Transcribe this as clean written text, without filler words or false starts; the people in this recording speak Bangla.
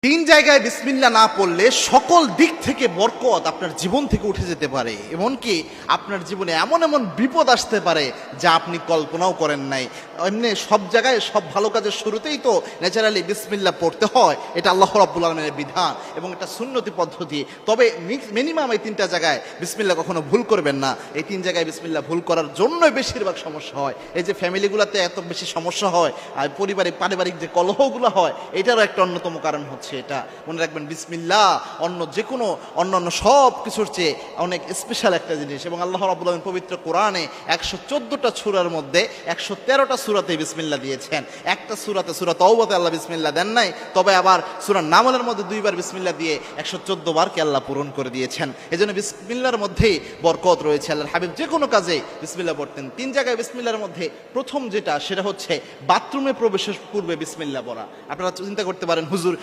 তিন জায়গায় বিসমিল্লাহ না পড়লে সকল দিক থেকে বরকত আপনার জীবন থেকে উঠে যেতে পারে, এমনকি আপনার জীবনে এমন এমন বিপদ আসতে পারে যা আপনি কল্পনাও করেন নাই। এমনি সব জায়গায় সব ভালো কাজের শুরুতেই তো ন্যাচারালি বিসমিল্লাহ পড়তে হয়, এটা আল্লাহ রাব্বুল আলামিনের বিধান এবং এটা সুন্নতি পদ্ধতি। তবে মিনিমাম এই তিনটা জায়গায় বিসমিল্লাহ কখনো ভুল করবেন না। এই তিন জায়গায় বিসমিল্লাহ ভুল করার জন্যই বেশিরভাগ সমস্যা হয়। এই যে ফ্যামিলিগুলোতে এত বেশি সমস্যা হয় আর পারিবারিক যে কলহগুলো হয়, এটারও একটা অন্যতম কারণ হচ্ছে এটা। মনে রাখবেন, বিসমিল্লাহ অন্য যে কোনো অন্যান্য সব কিছুর চেয়ে অনেক স্পেশাল একটা জিনিস। এবং আল্লাহ রাব্বুল আলামিন পবিত্র কোরআনে 114টা সূরার মধ্যে 113টা সূরাতে বিসমিল্লাহ দিয়েছেন। একটা সূরাতে, সূরা তাওবাতে আল্লাহ বিসমিল্লাহ দেন নাই, তবে আবার সূরা নামলের মধ্যে 2বার বিসমিল্লাহ দিয়ে 114 বারকে আল্লাহ পূরণ করে দিয়েছেন। এজন্য বিসমিল্লাহর মধ্যেই বরকত রয়েছে। আল্লাহর হাবিব যে কোনো কাজে বিসমিল্লাহ পড়তেন। তিন জায়গায় বিসমিল্লাহর মধ্যে প্রথম যেটা, সেটা হচ্ছে বাথরুমে প্রবেশের পূর্বে বিসমিল্লাহ পড়া। আপনারা চিন্তা করতে পারেন, হুজুর